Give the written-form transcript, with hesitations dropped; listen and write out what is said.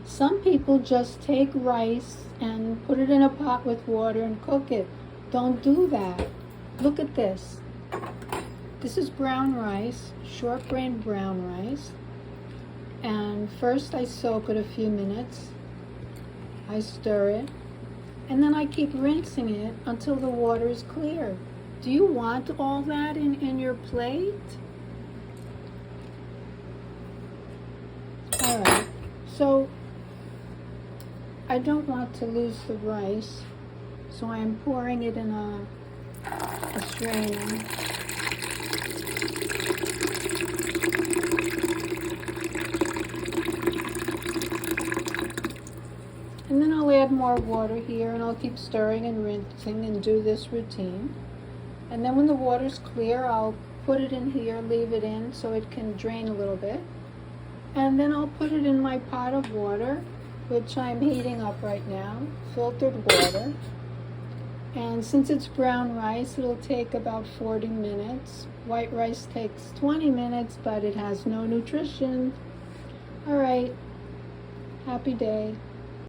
Some people just take rice and put it in a pot with water and cook it. Don't do that. Look at this. This is brown rice, short grain brown rice. And first I soak it a few minutes. I stir it. And then I keep rinsing it until the water is clear. Do you want all that in your plate? All right. So I don't want to lose the rice, so I'm pouring it in a strainer. And then I'll add more water here, and I'll keep stirring and rinsing and do this routine. And then when the water's clear, I'll put it in here, leave it in so it can drain a little bit. And then I'll put it in my pot of water, which I'm heating up right now, filtered water. And since it's brown rice, it'll take about 40 minutes. White rice takes 20 minutes, but it has no nutrition. All right, happy day.